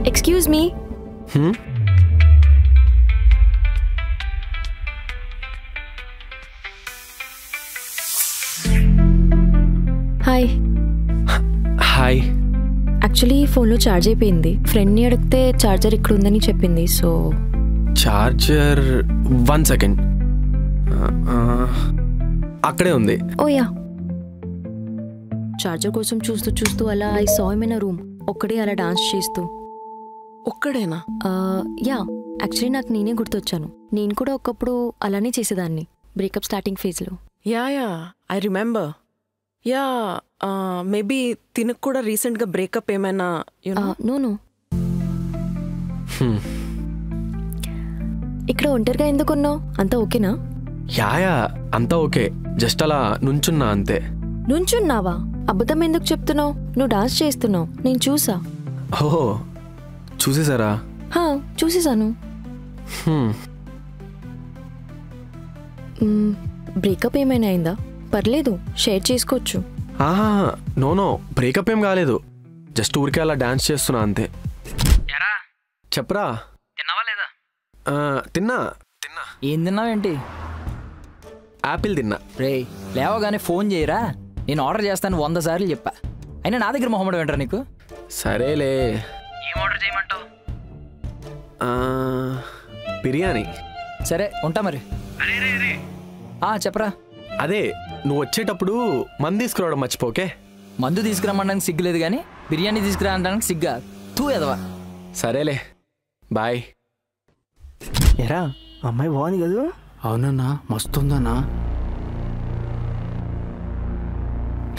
Excuse me. Hi. Hi. Actually ఫోన్లో charge అయిపోయింది. ఫ్రెండ్ని అడిగితే ఛార్జర్ ఇక్కడ ఉందని చెప్పింది. సో చార్జర్ 1 సెకండ్ అక్కడే ఉంది. ఓ యా. చార్జర్ కోసం చూస్తూ చూస్తూ అలా I saw him in a room. ఒక్కడే అలా డాన్స్ చేస్తూ. ఒక్కడేనా? యా, యాక్చువల్లీ నాకు నేనే గుర్తొచ్చాను. నేను కూడా ఒకప్పుడు అలానే చేసేదాన్ని బ్రేకప్ స్టార్టింగ్ ఫేజ్లో. Yeah I remember. Yeah maybe తినకు కూడా రీసెంట్గా బ్రేకప్ ఏమైనా? నో. ఇక్కడ ఒంటరిగా ఎందుకున్నావు? అంతా ఓకేనా? యా అంతా ఓకే. జస్ట్ అలా నుంచున్నా అంతే. నుంచున్నావా? అబద్ధం ఎందుకు చెప్తున్నావు? నువ్వు డాన్స్ చేస్తున్నావు, నేను చూసా. ఓహో, చూసేసారా? చూసేసాను. బ్రేకప్ ఏమైనా అయిందా? పర్లేదు, షేర్ చేసుకోవచ్చు. నో బ్రేకప్ ఏం కాలేదు. జస్ట్ ఊరికే అలా డాన్స్ చేస్తున్నా అంతే. చెప్పరా? తిన్నావా లేదా? తిన్నా. ఏం తిన్నావేంటి? యాపిల్ తిన్నా. రే లేవగానే ఫోన్ చేయరా, నేను ఆర్డర్ చేస్తాను 100 సార్లు చెప్పా. అయినా నా దగ్గర మొహమ్మడు ఏంట్రా నీకు? సరేలే. ఏం ఆర్డర్ చేయమంటావు? బిర్యానీ. సరే ఉంటా మరి. చెప్పరా. అదే నువ్వు వచ్చేటప్పుడు మందు తీసుకురావడం మర్చిపోకే. మందు తీసుకురమ్మడానికి సిగ్గులేదు కానీ బిర్యానీ తీసుకురావడానికి సిగ్గా? తూ ఎదవా. సరేలే, బాయ్. ఎరా అమ్మాయి బాగుంది కదా? అవునన్నా, మస్తుందన్నా.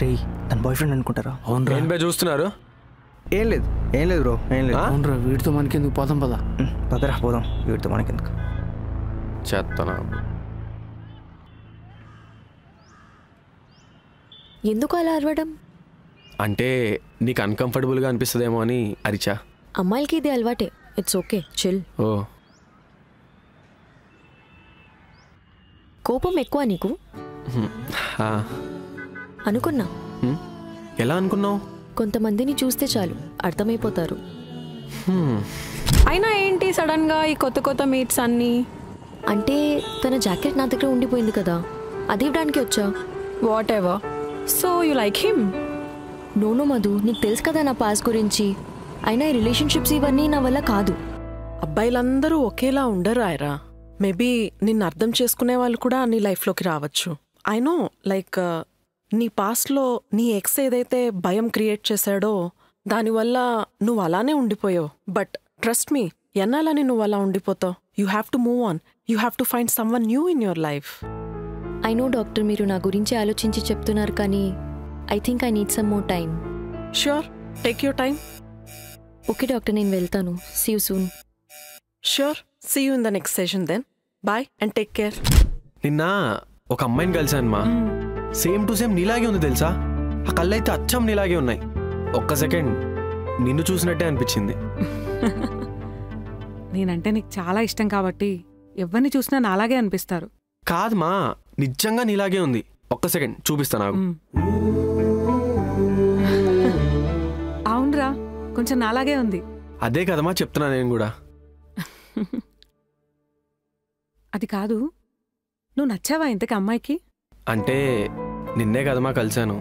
రే తన బాయ్ ఫ్రెండ్ అనుకుంటారా? అవునరా. ఏం బే చూస్తున్నారు? ఏం లేదు బ్రో, ఏం లేదు. అవునరా, వీటితో మనకెందుకు? పోదాం పదా. పదరా పోదాం, వీటితో మనకెందుకు. చేస్తానా? ఎందుకు అలా అరవడం? అంటే నీకు అన్కంఫర్టబుల్గా అనిపిస్తుందేమో అని అరిచా. అమ్మాయిలకి ఇది అలవాటే. It's okay, chill. ఓ, కోపం ఎక్కువ నీకు? అనుకున్నా. ఎలా అనుకున్నావు? కొంతమందిని చూస్తే చాలు అర్థమైపోతారు. అయినా ఏంటి సడన్ గా ఈ కొత్త మీట్స్ అన్ని? అంటే తన జాకెట్ నా దగ్గర ఉండిపోయింది కదా, అది ఇవ్వడానికి వచ్చా. Whatever. So you like him? No Madhu, నీకు తెలుసు కదా నా పాస్ గురించి. అయినా ఈ రిలేషన్షిప్స్ ఇవన్నీ నా వల్ల కాదు. అబ్బాయిలందరూ ఒకేలా ఉండరు ఆయరా. మేబీ నిన్ను అర్థం చేసుకునే వాళ్ళు కూడా నీ లైఫ్లోకి రావచ్చు. ఐ నో, లైక్ నీ పాస్ట్లో నీ ఎక్స్ ఏదైతే భయం క్రియేట్ చేశాడో దానివల్ల నువ్వు అలానే ఉండిపోయావు. బట్ ట్రస్ట్ మీ, ఎన్నాలని నువ్వు అలా ఉండిపోతావు? You have to move on. You have to find someone new in your life. I know doctor, మీరు నా గురించి ఆలోచించి చెప్తున్నారు, కానీ I think I need some more time. Sure, take your time. Okay doctor, నేను వెళ్తాను. See you soon. Sure, see you in the next session then. Bye and take care. నిన్న ఒక అమ్మాయిని కలిసాను మా. సేమ్ టు సేమ్ నీలాగే ఉంది తెలుసా. ఆ కళ్ళు అయితే అచ్చం నీలాగే ఉన్నాయి. ఒక్క సెకండ్ నిన్ను చూసినట్టే అనిపించింది. నేనంటే నీకు చాలా ఇష్టం కాబట్టి ఎవరిని చూసినా నాలాగే అనిపిస్తారు. కాదు మా, నిజంగా నీలాగే ఉంది. ఒక్క సెకండ్ చూపిస్తా నాకు. అవునరా, కొంచెం నాలాగే ఉంది. అదే కదమ్మా చెప్తున్నా నేను కూడా. అది కాదు, నువ్వు నచ్చావా ఇంతకి అమ్మాయికి? అంటే నిన్నే కదమ్మా కలిశాను,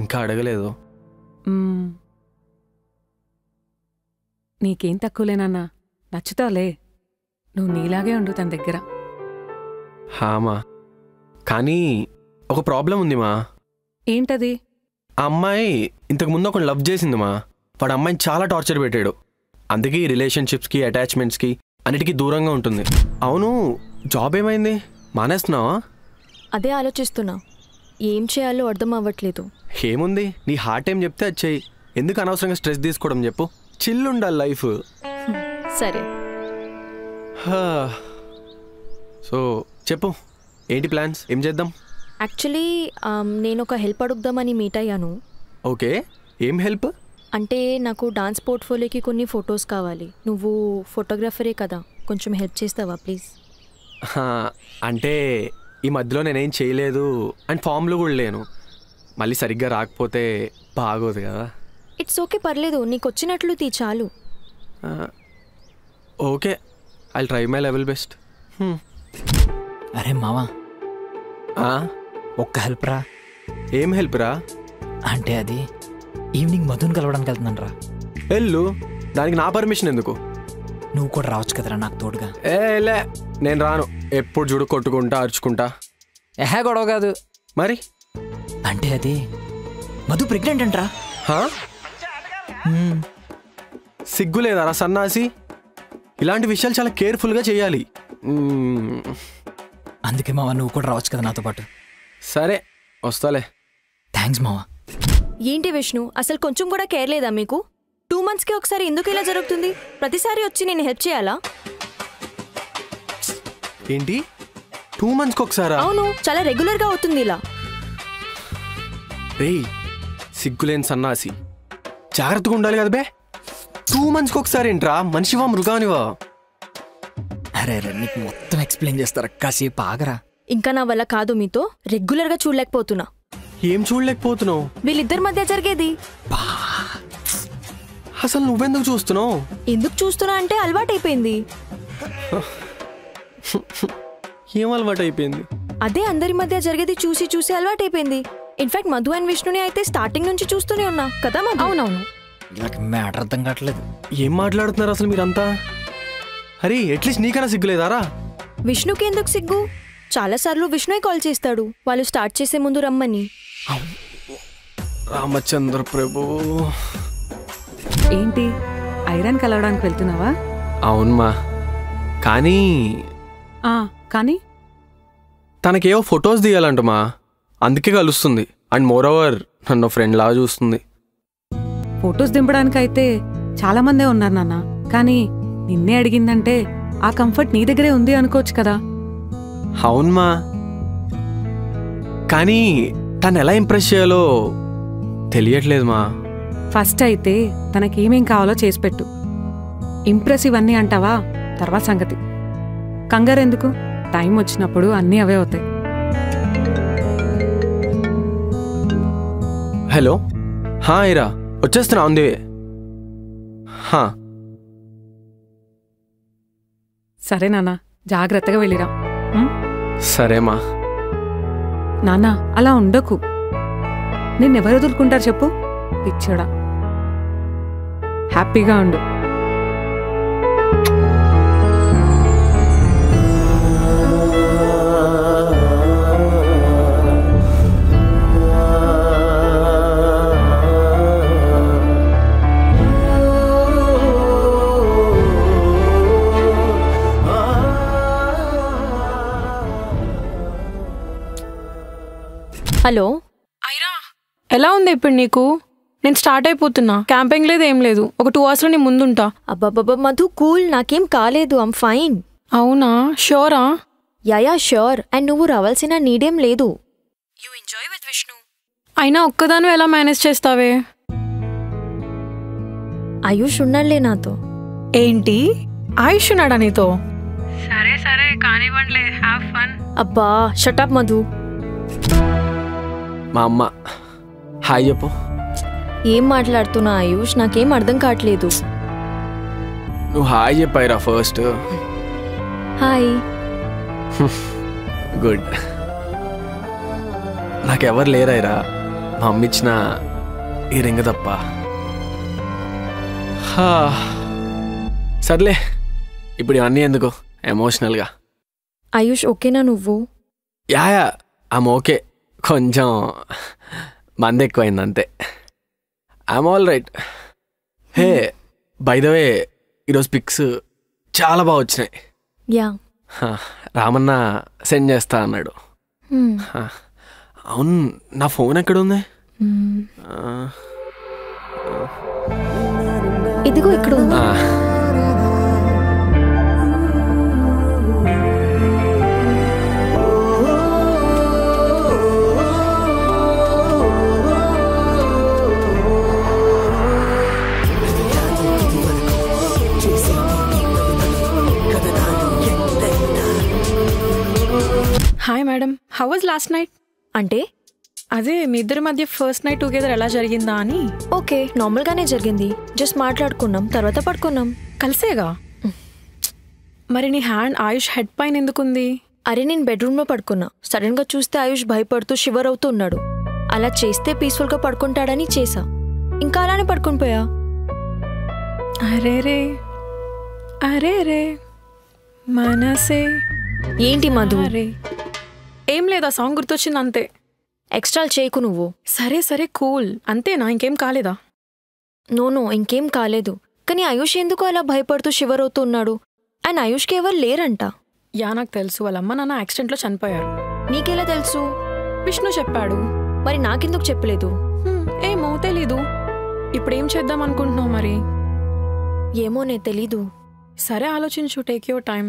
ఇంకా అడగలేదు. నీకేం తక్కువలేనన్నా, నచ్చుతావులే. నువ్వు నీలాగే ఉండు తన దగ్గర. హామా, కానీ ఒక ప్రాబ్లం ఉంది మా. ఏంటది? ఆ అమ్మాయి ఇంతకు ముందు ఒకటి లవ్ చేసింది మా. వాడు అమ్మాయిని చాలా టార్చర్ పెట్టాడు. అందుకే ఈ రిలేషన్షిప్స్కి అటాచ్మెంట్స్కి అన్నిటికీ దూరంగా ఉంటుంది. అవును, జాబ్ ఏమైంది? మానేస్తున్నావా? అదే ఆలోచిస్తున్నా. ఏం చేయాలో అర్థం అవ్వట్లేదు. ఏముంది, నీ హార్ట్ ఏం చెప్తే అది చెయ్యి. ఎందుకు అనవసరంగా స్ట్రెస్ తీసుకోవడం చెప్పు. చిల్ ఉండాలి లైఫ్. సరే. సో చెప్పు, ఏంటి ప్లాన్స్? ఏం చేద్దాం? యాక్చువల్లీ నేను ఒక హెల్ప్ అడుగుదామని మీట్ అయ్యాను. ఓకే, ఏం హెల్ప్? అంటే నాకు డాన్స్ పోర్ట్ఫోలియోకి కొన్ని ఫొటోస్ కావాలి. నువ్వు ఫోటోగ్రాఫరే కదా, కొంచెం హెల్ప్ చేస్తావా ప్లీజ్? అంటే ఈ మధ్యలో నేనేం చేయలేదు అండ్ ఫామ్లో కూడా లేను. మళ్ళీ సరిగ్గా రాకపోతే బాగోదు కదా. ఇట్స్ ఓకే, పర్లేదు. నీకు వచ్చినట్లు తీ చాలు. Okay, I try my level best. అరే మావా, ఒక్క హెల్ప్ రా. ఏం హెల్ప్ రా? అంటే అది ఈవినింగ్ మధుని కలవడానికి వెళ్తున్నాను రా. వెళ్ళు, దానికి నా పర్మిషన్ ఎందుకు? నువ్వు కూడా రావచ్చు కదరా నాకు తోడుగా. లే, నేను రాను. ఎప్పుడు చూడు కొట్టుకుంటా అరుచుకుంటా. గొడవ కాదు మరి. అంటే అది మధు ప్రెగ్నెంట్ అంటరా. సిగ్గు లేదారా సన్నాసి? ఇలాంటి విషయాలు చాలా కేర్ఫుల్గా చేయాలి. అందుకే మావా నువ్వు కూడా రావచ్చు కదా నాతో పాటు. సరే వస్తాలే. థ్యాంక్స్ మావా. ఏంటి విష్ణు, అసలు కొంచెం కూడా కేర్ లేదా మీకు? 2 monthsకి ఒకసారి ఎందుకు ఇలా జరుగుతుంది? ప్రతిసారి వచ్చి నేను హెల్ప్ చేయాలా? ఏంటి 2 monthsకి ఒకసారా? అవును, చాలా రెగ్యులర్గా అవుతుంది ఇలా. రేయ్, సిగ్గులేని సన్నాసి, జాగ్రత్తగా ఉండాలి కదా బే. 2 monthsకి ఒకసారి ఏంట్రా? మనిషివా మృగానివా? అరే అరే, నీకు మొత్తం ఎక్స్ప్లెయిన్ చేస్తారా, కాసేపు ఆగరా. ఇంకా నా వల్ల కాదు, మీతో రెగ్యులర్గా చూడలేకపోతున్నా. ఏం చూడలేకపోతున్నావు? వీళ్ళిద్దరి మధ్య జరిగేది. అసలు నువ్వెందుకు చూస్తున్నావు? ఎందుకు చూస్తున్నా అంటే అలవాటైపోయింది. ఏం అలవాటు అయిపోయింది? అదే అందరి మధ్య జరిగేది చూసి చూసి అలవాటైపోయింది. ఇన్ఫాక్ట్ మధు అండ్ విష్ణుని అయితే స్టార్టింగ్ నుంచి చూస్తూనే ఉన్నా కదా మధు? అవునవును. మ్యాటర్ అర్థం కావట్లేదు. ఏం మాట్లాడుతున్నారు అసలు మీరంతా? అరే అట్లీస్ట్ నీకన్నా సిగ్గులేదారా? విష్ణుకి ఎందుకు సిగ్గు? చాలాసార్లు విష్ణుయే కాల్ చేస్తాడు వాళ్ళు స్టార్ట్ చేసే ముందు రమ్మని. రామచంద్ర ప్రభు. ఏంటి ఐరన్ కలవడానికి వెళ్తున్నావా? అవునమ్మా, కానీ కానీ తనకేవో ఫొటోస్ తీయాలంటమా, అందుకే కలుస్తుంది. అండ్ మోర్ ఓవర్ నన్ను ఫ్రెండ్ లాగా చూస్తుంది. ఫొటోస్ దింపడానికైతే చాలా మందే ఉన్నారు నాన్న, కానీ నిన్నే అడిగిందంటే ఆ కంఫర్ట్ నీ దగ్గరే ఉంది అనుకోవచ్చు కదా. అవునమ్మా, కానీ తను ఎలా ఇంప్రెస్ చేయాలో తెలియట్లేదు మా. ఫస్ట్ అయితే తనకేమేం కావాలో చేసి పెట్టు. ఇంప్రెసివ్ అన్నీ అంటావా, తర్వాత సంగతి. కంగారెందుకు, టైం వచ్చినప్పుడు అన్నీ అవే అవుతాయి. హలో, ఇరా వచ్చేస్తున్నా, ఉంది. సరే నాన్న, జాగ్రత్తగా వెళ్ళిరా. సరేమా. నాన్న అలా ఉండకు, నిన్నెవరు వదులుకుంటారు చెప్పు, పిచ్చోడా. హ్యాపీగా ఉండు. హలో ఐరా, ఎలా ఉంది ఇప్పుడు నీకు? నేను స్టార్ట్ అయిపోతున్నా. క్యాంపింగ్ లేదు, ఏం లేదు. ఒక 2 hours నీ ముందుంటా. అబ్బాబ్బా మధు, కూల్, నాకేం కాలేదు, ఐమ్ ఫైన్. అవునా? షూరా? Yeah sure. అండ్ నువ్వు రావాల్సిన నీడేం లేదు. You enjoy with Vishnu. అయినా ఒక్కదాను ఎలా మేనేజ్ చేస్తావే? ఆయుష్ ఉన్నాడులే నాతో. ఏంటి, ఆయుష్ ఉన్నాడా నీతో? సరే సరే కానివ్వండిలే, హ్యావ్ ఫన్. అబ్బా షటప్ మధు. మా అమ్మ హాయ్ చెప్పు. ఏం మాట్లాడుతున్నా ఆయుష్, నాకేం అర్థం కావట్లేదు. నువ్వు హాయ్ చెప్పాయిరా ఫస్ట్. హాయ్. గుడ్. నాకెవరు లేరాయిరా, మా అమ్మ ఇచ్చిన ఈ రింగ్ తప్ప. సర్లే, ఇప్పుడు ఇవన్నీ ఎందుకు ఎమోషనల్గా. ఆయుష్ ఓకేనా నువ్వు? Yeah I'm okay. కొంచెం మంది ఎక్కువైంది అంతే. I'm all right. Hey by the way, ఈరోజు పిక్స్ చాలా బాగా వచ్చినాయి. యా, రామన్న సెండ్ చేస్తా అన్నాడు. అవును, నా ఫోన్ ఎక్కడుంది? ఇదిగో ఇక్కడ ఉంది. Hi madam, how was last night? అంటే అదే మీ ఇద్దరి మధ్య ఫస్ట్ నైట్ టుగెదర్ ఎలా జరిగిందా అని. ఓకే, నార్మల్గానే జరిగింది. జస్ట్ మాట్లాడుకున్నాం, తర్వాత పడుకున్నాం. కలిసేగా. మరి నీ హ్యాండ్ ఆయుష్ హెడ్ పైన ఎందుకుంది? అరే నేను బెడ్రూమ్లో పడుకున్నా. సడన్గా చూస్తే ఆయుష్ భయపడుతూ షివర్ అవుతూ ఉన్నాడు. అలా చేస్తే పీస్ఫుల్గా పడుకుంటాడని చేసా. ఇంకా అలానే పడుకుని పోయా. అరే రే మనసే. ఏంటి మధు? అరే ఏం లేదా, సాంగ్ గుర్తొచ్చింది అంతే. ఎక్స్ట్రాలు చేయకు నువ్వు. సరే కూల్, అంతేనా? ఇంకేం కాలేదా? నో ఇంకేం కాలేదు. కానీ ఆయుష్ ఎందుకు అలా భయపడుతూ షివర్ అవుతూ ఉన్నాడు? అండ్ ఆయుష్కి ఎవరు లేరంట. నాకు తెలుసు, వాళ్ళ అమ్మ నాన్న యాక్సిడెంట్లో చనిపోయారు. నీకెలా తెలుసు? విష్ణు చెప్పాడు. మరి నాకెందుకు చెప్పలేదు? ఏమో తెలీదు. ఇప్పుడేం చేద్దాం అనుకుంటున్నావు మరి? ఏమోనే తెలీదు. సరే ఆలోచించు, take your time.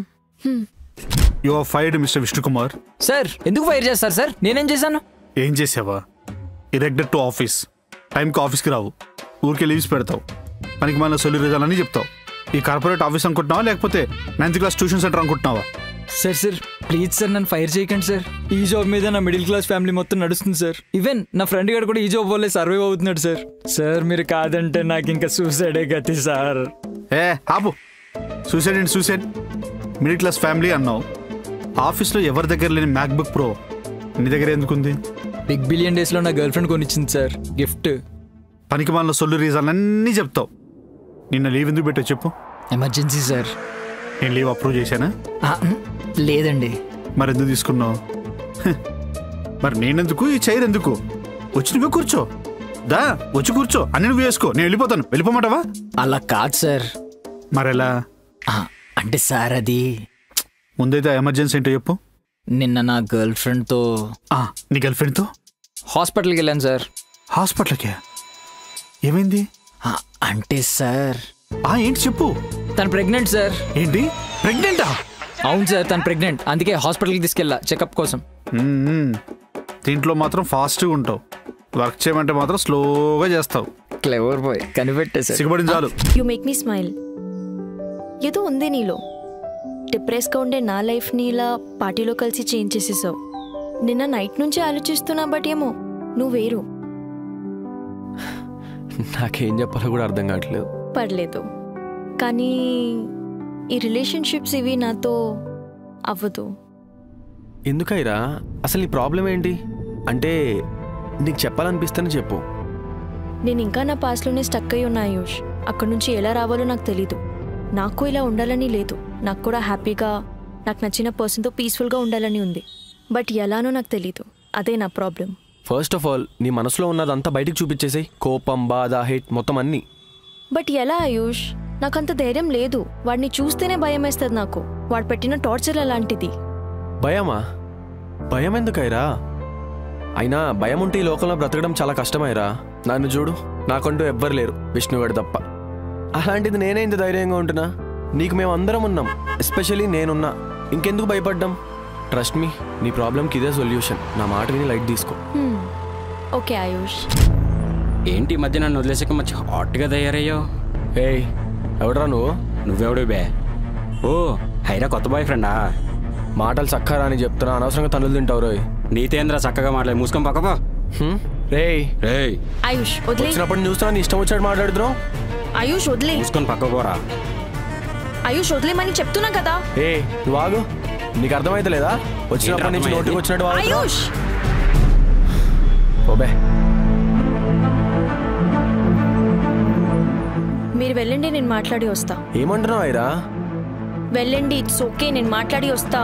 You are fired mister Vishnukumar. Sir ఎందుకు ఫైర్ చేస్తారు సార్? నేనేం చేశాను? ఏం చేసావా? Irregular to office. టైంకి ఆఫీస్కి రావు, ఊరికే లీవ్స్ పెడతావు, పనికి మన సొల్లు రీజాలని చెప్తావు. ఈ కార్పొరేట్ ఆఫీస్ అనుకుంటున్నావా లేకపోతే 9th క్లాస్ ట్యూషన్ సెంటర్ అనుకుంటున్నావా? సార్ ప్లీజ్ సార్ నన్ను ఫైర్ చేయకండి సార్. ఈ జాబ్ మీద నా మిడిల్ క్లాస్ ఫ్యామిలీ మొత్తం నడుస్తుంది సార్. ఈవెన్ నా ఫ్రెండ్ గారు కూడా ఈ జాబ్ వల్లే సర్వైవ్ అవుతున్నాడు సార్. సార్ మీరు కాదంటే నాకు ఇంకా సూసైడే గతి సార్. ఆపు. సూసైడ్ మిడిల్ క్లాస్ ఫ్యామిలీ అన్నావు. ఆఫీస్లో ఎవరి దగ్గర లేని మ్యాక్బుక్ ప్రో నీ దగ్గర ఎందుకుంది? బిగ్ బిలియన్ డేస్లో నా గర్ల్ ఫ్రెండ్ కొనిచ్చింది సార్ గిఫ్ట్. పనికి మన సొల్లు రీజన్ అన్నీ చెప్తావు. నిన్న లీవ్ ఎందుకు పెట్టావు చెప్పు? Emergency sir. నేను లీవ్ అప్రూవ్ చేశానా? లేదండి. మరి ఎందుకు తీసుకున్నావు? మరి నేనెందుకు, ఈ చైర్ ఎందుకు? వచ్చి నువ్వే కూర్చో. వచ్చి కూర్చో, అన్ని నువ్వు వేసుకో, నేను వెళ్ళిపోతాను. వెళ్ళిపోమంటావా? అలా కాదు సార్. మరెలా? అంటే సార్ అది ముందైతే ఎమర్జెన్సీ ఏంటో చెప్పు. నిన్న నా గర్ల్ ఫ్రెండ్తో. నీ గర్ల్ ఫ్రెండ్తో హాస్పిటల్కి వెళ్ళాను సార్. హాస్పిటల్కే? ఏమైంది? అంటే సార్. ఏంటి చెప్పు. తను ప్రెగ్నెంట్ సార్. ఏంటి ప్రెగ్నెంటా? అవును సార్, తను ప్రెగ్నెంట్. అందుకే హాస్పిటల్కి తీసుకెళ్ళా చెకప్ కోసం. దీంట్లో మాత్రం ఫాస్ట్గా ఉంటావు, వర్క్ చేయమంటే మాత్రం స్లోగా చేస్తావు. క్లెవర్ బాయ్, కనిపెట్టే సార్. సిగ్గుపడింది చాలు. You make me smile. ఏదో ఉంది నీలో. డిప్రెస్గా ఉండే నా లైఫ్ని ఇలా పార్టీలో కలిసి చేంజ్ చేసేసావు. నిన్న నైట్ నుంచి ఆలోచిస్తున్నా, బట్ ఏమో నువ్వు వేరు. నాకేం చెప్పాలో కూడా అర్థం కావట్లేదు. పర్లేదు, కానీ ఈ రిలేషన్షిప్స్ ఇవి నాతో అవ్వదు. ఎందుకైరా? అసలు నీ ప్రాబ్లం ఏంటి? అంటే నీకు చెప్పాలనిపిస్తేనే చెప్పు. నేను ఇంకా నా పాస్ట్లోనే స్టక్ అయి ఉన్నా ఆయుష్. అక్కడి నుంచి ఎలా రావాలో నాకు తెలీదు. నాకు ఇలా ఉండాలని లేదు. నాకు కూడా హ్యాపీగా నాకు నచ్చిన పర్సన్తో పీస్ఫుల్గా ఉండాలని ఉంది. బట్ ఎలానో నాకు తెలీదు. అదే నా ప్రాబ్లం. ఫస్ట్ ఆఫ్ ఆల్ నీ మనసులో ఉన్నదంతా బయటికి చూపించేసాయి. కోపం, బాధ, హేట్ మొత్తం అన్నీ. బట్ ఎలా ఆయుష్? నాకంత ధైర్యం లేదు. వాడిని చూస్తేనే భయం వేస్తుంది నాకు. వాడు పెట్టిన టార్చర్ అలాంటిది. భయమా? భయం ఎందుకైరా? అయినా భయం ఉంటే ఈ లోకంలో బ్రతకడం చాలా కష్టమైరా. నన్ను చూడు, నాకంటూ ఎవ్వరు లేరు, విష్ణుగాడు తప్ప. అలాంటిది నేనే ఇంత ధైర్యంగా ఉంటున్నా. నీకు మేము అందరం ఉన్నాం, ఎస్పెషలీ నేనున్నా. ఇంకెందుకు భయపడ్డాం? ట్రస్ట్ మీ, నీ ప్రాబ్లంకి ఇదే సొల్యూషన్. నా మాట విని లైట్ తీసుకో. ఓకే ఆయుష్. ఏంటి మధ్య నన్ను వదిలేసాక మంచి హాట్గా తయారయ్యావు. ఏయ్ ఎవడరా నువ్వు? నువ్వెవడు బే? ఓ హైరా కొత్త బాయ్ ఫ్రెండా? మాటలు చక్కరా అని చెప్తున్నా, అనవసరంగా తనులు తింటావు రోయ్. నీతేంద్ర చక్కగా మాట్లాడి మూసుకొని పక్కపో. రేయ్ రేయ్ ఆయుష్ వదిలే. వచ్చినప్పుడు చూస్తున్నా, నీ ఇష్టం వచ్చాడు మాట్లాడుతున్నావు. ఆయుష్ వదిలే. మూసుకొని పక్కపోరా. ఆయుష్ వదిలేమని చెప్తున్నా కదా. ఏ నువ్వు ఆగు, నీకు అర్థమైతే లేదా? వచ్చినప్పటి నుంచి నోటికి వచ్చినట్టు ఆయుష్. ఓబే మీరు వెళ్ళండి, నేను మాట్లాడి వస్తా. ఏమంటున్నావు ఐరా? వెళ్ళండి, ఇట్స్ ఓకే, నేను మాట్లాడి వస్తా.